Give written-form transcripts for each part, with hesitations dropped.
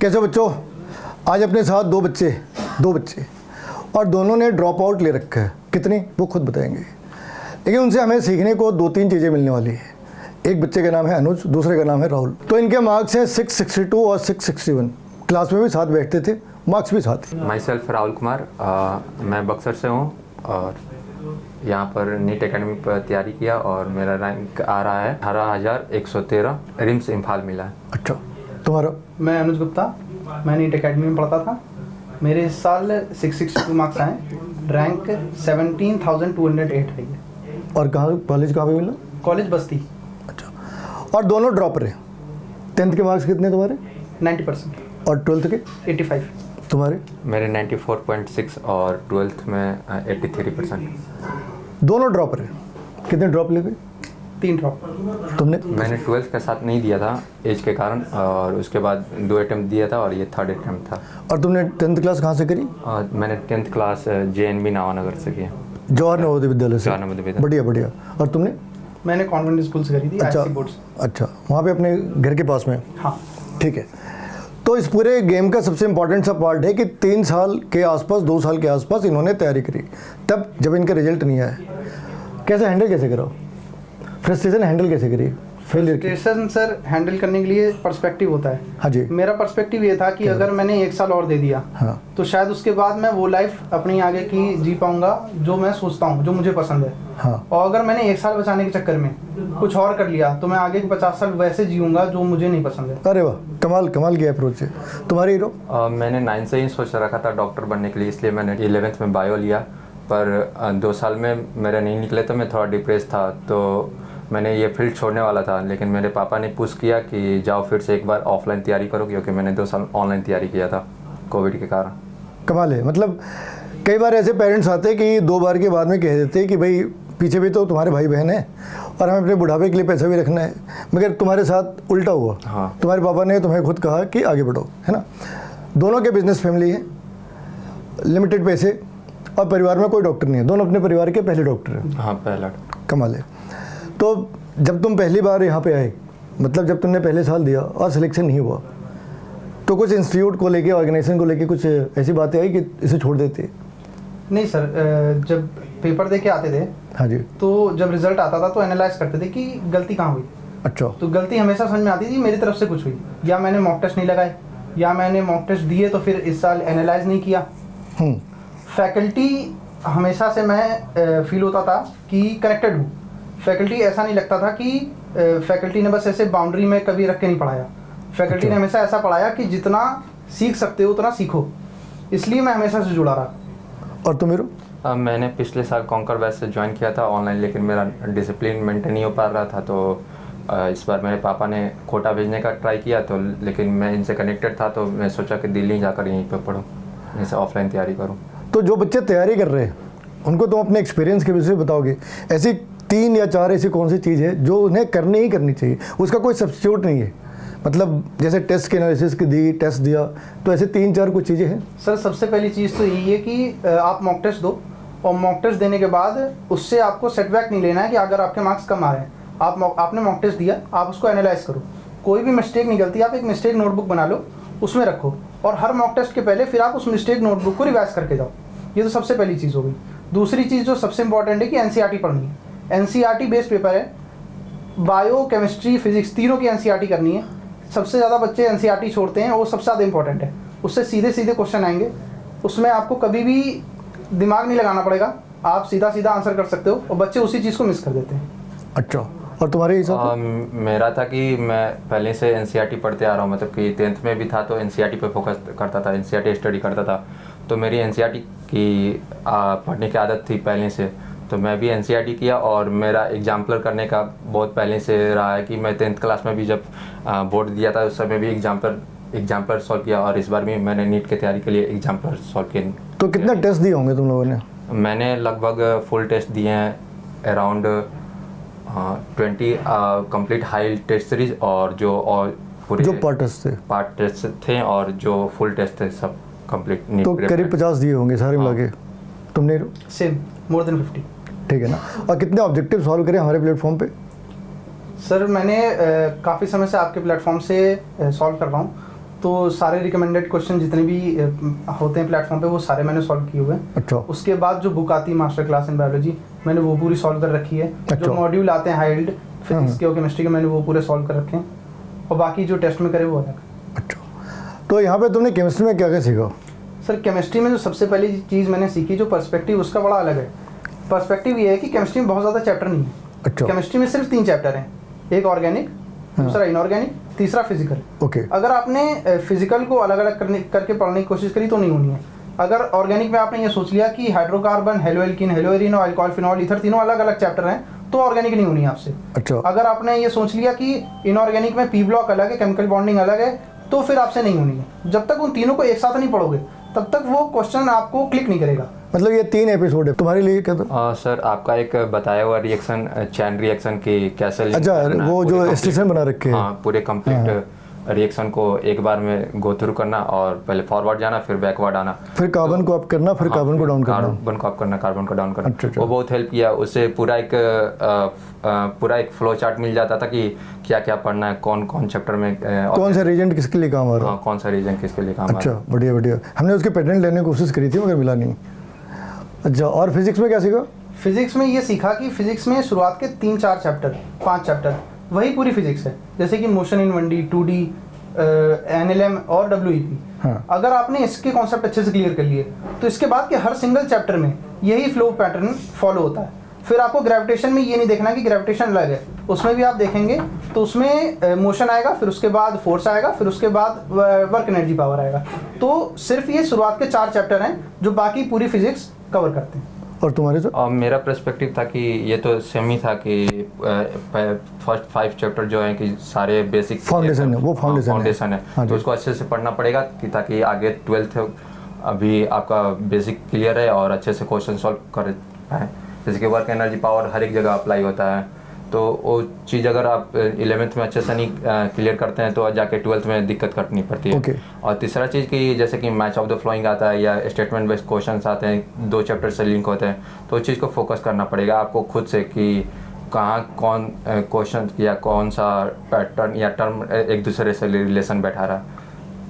कैसे बच्चों, आज अपने साथ दो बच्चे और दोनों ने ड्रॉप आउट ले रखा है। कितनी वो खुद बताएंगे, लेकिन उनसे हमें सीखने को 2-3 चीज़ें मिलने वाली है। एक बच्चे का नाम है अनुज, दूसरे का नाम है राहुल। तो इनके मार्क्स हैं 662 और 661। क्लास में भी साथ बैठते थे, मार्क्स भी साथ थे। माई सेल्फ राहुल कुमार, मैं बक्सर से हूँ और यहाँ पर नीट एकेडमी पर तैयारी किया और मेरा रैंक आ रहा है 18,113, रिम्स इम्फाल मिला है। अच्छा, तुम्हारा? मैं अनुज गुप्ता, मैं नीट एकेडमी में पढ़ता था। मेरे इस साल 662 मार्क्स आए, रैंक 17,208 है। और कॉलेज कहाँ पे मिला? कॉलेज बस्ती। अच्छा, और दोनों ड्रॉप रहे। 10th के मार्क्स कितने तुम्हारे? 90% और 12th के? 85। तुम्हारे? मेरे 94.6 और 12th में 83%। दोनों ड्रॉप रहे। कितने ड्रॉप ले गए? 3 ड्रॉप। तुमने? मैंने 12th के साथ नहीं दिया था एज के कारण, और उसके बाद 2 अटैम्प्ट दिया था और ये 3rd अटैम्प्ट था। और तुमने 10th क्लास कहाँ से करी? और मैंने 10th क्लास JNB नावानगर से किया। जवाहर नवोदय विद्यालय से? जवाहर नवोदय विद्यालय। बढ़िया बढ़िया। और तुमने? मैंने कॉन्वेंट स्कूल से करी थी। अच्छा, IC बोर्ड से। अच्छा, वहाँ पे अपने घर के पास में? हाँ, ठीक है। तो इस पूरे गेम का सबसे इम्पोर्टेंट सा पार्ट है कि 3 साल के आसपास, 2 साल के आसपास इन्होंने तैयारी करी, तब जब इनका रिजल्ट नहीं आया, कैसे हैंडल कैसे करो? फ्रस्ट्रेशन हैंडल कैसे करी? फेलियर की? फ्रस्ट्रेशन सर हैंडल करने के लिए पर्सपेक्टिव होता है। हाँ जी। मेरा पर्सपेक्टिव ये था कि अगर मैंने 1 साल और दे दिया, हाँ, तो शायद उसके बाद मैं वो लाइफ अपनी आगे की जी पाऊंगा जो मैं सोचता हूँ, जो मुझे पसंद है। हाँ। और अगर मैंने 1 साल बचाने के चक्कर में कुछ और कर लिया, तो मैं आगे के 50 साल वैसे जीऊंगा जो मुझे नहीं पसंद है। अरे वाह, कमाल की अप्रोच है। तुम्हारी हीरो? मैंने 9 से ही सोच रखा था डॉक्टर बनने के लिए, इसलिए मैंने 11th में बायो लिया, पर 2 साल में मेरे नहीं निकले तो मैं थोड़ा डिप्रेस था, तो मैंने ये फील्ड छोड़ने वाला था। लेकिन मेरे पापा ने पुश किया कि जाओ फिर से एक बार ऑफलाइन तैयारी करो, क्योंकि मैंने 2 साल ऑनलाइन तैयारी किया था कोविड के कारण। कमाल है। मतलब कई बार ऐसे पेरेंट्स आते हैं कि 2 बार के बाद में कह देते हैं कि भाई पीछे भी तो तुम्हारे भाई बहन हैं और हमें अपने बुढ़ापे के लिए पैसा भी रखना है, मगर तुम्हारे साथ उल्टा हुआ। हाँ। तुम्हारे पापा ने तुम्हें खुद कहा कि आगे बढ़ो, है ना। दोनों के बिजनेस फैमिली है, लिमिटेड पैसे, और परिवार में कोई डॉक्टर नहीं है। दोनों अपने परिवार के पहले डॉक्टर हैं। हाँ, पहला। कमाल है। तो जब तुम पहली बार यहाँ पे आए, मतलब जब तुमने पहले साल दिया और सिलेक्शन नहीं हुआ, तो कुछ इंस्टीट्यूट को लेके, ऑर्गेनाइजेशन को लेके कुछ ऐसी बातें आई कि इसे छोड़ देते? नहीं सर, जब पेपर दे के आते थे, हाँ जी, तो जब रिजल्ट आता था तो एनालाइज करते थे कि गलती कहाँ हुई। अच्छा। तो गलती हमेशा समझ में आती थी मेरी तरफ से कुछ हुई, या मैंने मॉक टेस्ट नहीं लगाए, या मैंने मॉक टेस्ट दिए तो फिर इस साल एनालाइज नहीं किया। फैकल्टी हमेशा से मैं फील होता था कि कनेक्टेड हूँ। फैकल्टी ऐसा नहीं लगता था कि फैकल्टी ने बस ऐसे बाउंड्री में कभी रख के नहीं पढ़ाया। फैकल्टी ने हमेशा ऐसा पढ़ाया कि जितना सीख सकते हो उतना सीखो, इसलिए मैं हमेशा से जुड़ा रहा। और तुम हीरो? मैंने पिछले साल कॉन्कर बैच से ज्वाइन किया था ऑनलाइन, लेकिन मेरा डिसिप्लिन मेंटेन नहीं हो पा रहा था, तो इस बार मेरे पापा ने कोटा भेजने का ट्राई किया, तो लेकिन मैं इनसे कनेक्टेड था, तो मैं सोचा कि दिल्ली जाकर यहीं पर पढूं, यहीं से ऑफलाइन तैयारी करूं। तो जो बच्चे तैयारी कर रहे हैं उनको तुम अपने एक्सपीरियंस के विषय में बताओगे, ऐसी 3 या 4 ऐसी कौन सी चीज़ है जो उन्हें करनी ही करनी चाहिए, उसका कोई सब्स्टिट्यूट नहीं है? मतलब जैसे टेस्ट के एनालिसिस की दी, टेस्ट दिया, तो ऐसे 3-4 कुछ चीज़ें हैं? सर, सबसे पहली चीज़ तो यही है कि आप मॉक टेस्ट दो, और मॉक टेस्ट देने के बाद उससे आपको सेटबैक नहीं लेना है कि अगर आपके मार्क्स कम आ रहे हैं, आपने मॉक टेस्ट दिया, आप उसको एनालाइज करो। कोई भी मिस्टेक निकलती है, आप एक मिस्टेक नोटबुक बना लो, उसमें रखो, और हर मॉक टेस्ट के पहले फिर आप उस मिस्टेक नोटबुक को रिवाइज करके जाओ। ये तो सबसे पहली चीज़ हो गई। दूसरी चीज़ जो सबसे इंपॉर्टेंट है कि NCERT पढ़नी है। NCERT बेस्ड पेपर है, बायो, केमिस्ट्री, फिजिक्स तीनों की NCERT करनी है। सबसे ज़्यादा बच्चे NCERT छोड़ते हैं, वो सबसे ज़्यादा इंपॉर्टेंट है। उससे सीधे सीधे क्वेश्चन आएंगे, उसमें आपको कभी भी दिमाग नहीं लगाना पड़ेगा, आप सीधा सीधा आंसर कर सकते हो, और बच्चे उसी चीज़ को मिस कर देते हैं। अच्छा, और तुम्हारे हिसाब से? मेरा था कि मैं पहले से NCERT पढ़ते आ रहा हूँ, मतलब कि 10th में भी था तो NCERT पे फोकस करता था, NCERT स्टडी करता था, तो मेरी NCERT की पढ़ने की आदत थी पहले से, तो मैं भी NCERT किया। और मेरा एग्जाम्पलर करने का बहुत पहले से रहा है कि मैं 10th क्लास में भी जब बोर्ड दिया था उस समय भी एग्जाम्पलर सॉल्व किया, और इस बार भी मैंने नीट की तैयारी के लिए एग्जाम्पलर सॉल्व किए। तो कितना टेस्ट दिए होंगे तुम लोगों ने? मैंने लगभग फुल टेस्ट दिए हैं, around 20 complete high test series, और जो पूरे जो पार्ट टेस्ट थे और जो फुल टेस्ट थे सब कंप्लीट। तो करीब 50 दिए होंगे सारे मिला के। तुमने? Same, more than 50। ठीक है ना। और कितने ऑब्जेक्टिव सॉल्व करे हमारे प्लेटफॉर्म पे? सर, मैंने काफ़ी समय से आपके प्लेटफॉर्म से सॉल्व कर रहा हूँ। तो सारे रिकमेंडेड क्वेश्चन जितने भी होते हैं प्लेटफॉर्म पे वो सारे मैंने सॉल्व किए हुए हैं। अच्छा उसके बाद जो बुक आती है मास्टर क्लास इन बायोलॉजी, मैंने वो पूरी सॉल्व कर रखी है। अच्छा। जो मॉड्यूल आते हैं हाइल्ड फिजिक्स के और केमिस्ट्री के, मैंने वो पूरे सॉल्व कर रखे हैं, और बाकी जो टेस्ट में करे वो अलग। अच्छा, तो यहाँ पे तुमने केमिस्ट्री में क्या क्या सीखा? सर केमिस्ट्री में जो सबसे पहली चीज़ मैंने सीखी, जो पर्सपेक्टिव उसका बड़ा अलग है। पर्सपेक्टिव ये है कि केमिस्ट्री में बहुत ज़्यादा चैप्टर नहीं है। अच्छा केमिस्ट्री में सिर्फ 3 चैप्टर हैं, एक ऑर्गेनिक, दूसरा इनऑर्गेनिक, तीसरा फिजिकल। ओके अगर आपने फिजिकल को अलग अलग करके पढ़ने की कोशिश करी तो नहीं होनी है। अगर ऑर्गेनिक में आपने ये सोच लिया कि हाइड्रोकार्बन, हेलोएल्कीन, हेलोएरिन, अल्कोहल, फिनॉल, ईथर तीनों अलग अलग चैप्टर हैं, तो ऑर्गेनिक नहीं होनी है आपसे। अच्छा अगर आपने ये सोच लिया कि इनऑर्गेनिक में पी ब्लॉक अलग है, केमिकल बॉन्डिंग अलग है, तो फिर आपसे नहीं होनी है। जब तक उन तीनों को एक साथ नहीं पढ़ोगे तब तक वो क्वेश्चन आपको क्लिक नहीं करेगा। मतलब ये 3 एपिसोड है तुम्हारे लिए क्या था? सर आपका एक बताया हुआ रिएक्शन, चैन रिएक्शन की कैसे link अच्छा करना है, वो पूरे जो complete- स्टेशन बना रखे हैं। हाँ पूरे कंप्लीट रिएक्शन को एक बार में गो थ्रू करना, और पहले फॉरवर्ड जाना फिर बैकवर्ड आना, फिर कार्बन को अप करना, फिर कार्बन को डाउन करना। कार्बन को अप करना, कार्बन को डाउन करना। अच्छा, अच्छा। वो बहुत हेल्प किया, उससे पूरा एक फ्लो चार्ट मिल जाता था कि क्या क्या पढ़ना है, कौन कौन चैप्टर में कौन सा रीजेंट किसके लिए काम आ रहा है। हाँ, कौन सा रीजन किसके लिए काम आ रहा अच्छा है। बढ़िया बढ़िया। हमने उसके पेटेंट लेने की कोशिश करी थी मगर मिला नहीं। अच्छा, और फिजिक्स में क्या सीखा? फिजिक्स में ये सीखा कि फिजिक्स में शुरुआत के 3-4 चैप्टर, 5 चैप्टर वही पूरी फिजिक्स है, जैसे कि motion in 1D, 2D, NLM और WEP। हाँ। अगर आपने इसके कॉन्सेप्ट अच्छे से क्लियर कर लिए तो इसके बाद के हर सिंगल चैप्टर में यही फ्लो पैटर्न फॉलो होता है। फिर आपको ग्रेविटेशन में ये नहीं देखना कि ग्रेविटेशन अलग है, उसमें भी आप देखेंगे तो उसमें मोशन आएगा, फिर उसके बाद फोर्स आएगा, फिर उसके बाद वर्क एनर्जी पावर आएगा। तो सिर्फ ये शुरुआत के 4 चैप्टर हैं जो बाकी पूरी फिजिक्स कवर करते हैं। और तुम्हारे से? और मेरा पर्सपेक्टिव था कि ये तो सेम ही था कि फर्स्ट 5 चैप्टर जो हैं कि सारे बेसिक फाउंडेशन है, वो फाउंडेशन है। हाँ तो जी। उसको अच्छे से पढ़ना पड़ेगा कि ताकि आगे 12th अभी आपका बेसिक क्लियर है और अच्छे से क्वेश्चन सॉल्व कर पाए। जैसे कि वर्क एनर्जी पावर हर एक जगह अप्लाई होता है, तो वो चीज़ अगर आप 11th में अच्छे से नहीं क्लियर करते हैं तो जाके 12th में दिक्कत करनी पड़ती है। Okay. और तीसरा चीज़ कि जैसे कि मैच ऑफ द फ्लोइंग आता है या स्टेटमेंट बेस्ड क्वेश्चंस आते हैं, 2 चैप्टर से लिंक होते हैं, तो उस चीज़ को फोकस करना पड़ेगा आपको खुद से कि कहाँ कौन क्वेश्चन या कौन सा पैटर्न या टर्म एक दूसरे से रिलेशन बैठा रहा है।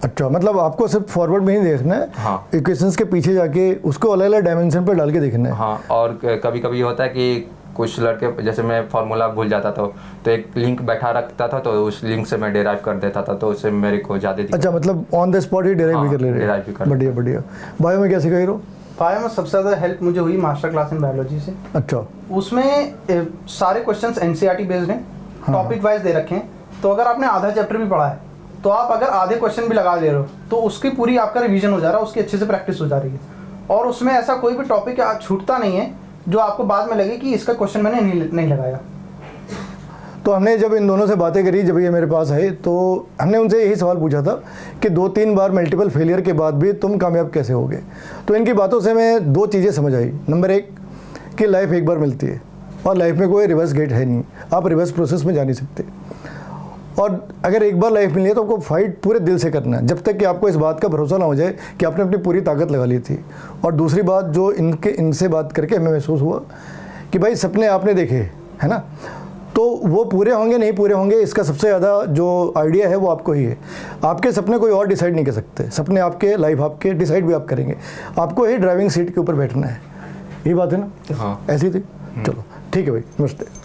अच्छा, मतलब आपको सिर्फ फॉरवर्ड में ही देखना है। हाँ। इक्वेशंस के पीछे जाके उसको अलग अलग डायमेंशन पर डाल के देखना है। हाँ, और कभी कभी होता है कि कुछ लड़के, जैसे मैं फार्मूला भूल जाता था तो एक लिंक बैठा रखता था, तो उस लिंक से मैं डिराइव कर देता था, तो उससे मेरे को ज़्यादा अच्छा, मतलब on the spot he derive भी कर ले रहे derive भी कर हैं। बढ़िया बढ़िया। बायो में क्या सीखा हीरो? बायो में सबसे ज़्यादा हेल्प मुझे हुई मास्टर क्लास इन बायोलॉजी से। अच्छा उसमें सारे क्वेश्चंस NCERT बेस्ड हैं, टॉपिक वाइज दे रखे हैं। तो अगर आपने आधा चैप्टर भी पढ़ा है तो आप अगर आधे क्वेश्चन भी लगा ले रहे हो तो उसकी पूरी आपका रिवीजन हो जा रहा है, उसकी अच्छे से प्रैक्टिस हो जा रही है। और उसमें ऐसा कोई भी टॉपिक छूटता नहीं है जो आपको बाद में लगे कि इसका क्वेश्चन मैंने नहीं लगाया। तो हमने जब इन दोनों से बातें करी, जब ये मेरे पास आए तो हमने उनसे यही सवाल पूछा था कि 2-3 बार मल्टीपल फेलियर के बाद भी तुम कामयाब कैसे होगे। तो इनकी बातों से मैं 2 चीज़ें समझ आई। नंबर 1 कि लाइफ एक बार मिलती है और लाइफ में कोई रिवर्स गेट है नहीं, आप रिवर्स प्रोसेस में जा नहीं सकते। और अगर एक बार लाइफ मिली है तो आपको फाइट पूरे दिल से करना है, जब तक कि आपको इस बात का भरोसा ना हो जाए कि आपने अपनी पूरी ताकत लगा ली थी। और दूसरी बात जो इनसे बात करके हमें महसूस हुआ कि भाई सपने आपने देखे है ना, तो वो पूरे होंगे नहीं पूरे होंगे, इसका सबसे ज़्यादा जो आइडिया है वो आपको ही है। आपके सपने कोई और डिसाइड नहीं कर सकते, सपने आपके, लाइफ आपके, डिसाइड भी आप करेंगे। आपको ही ड्राइविंग सीट के ऊपर बैठना है। यही बात है ना? हाँ। ऐसी थी। चलो ठीक है भाई, नमस्ते।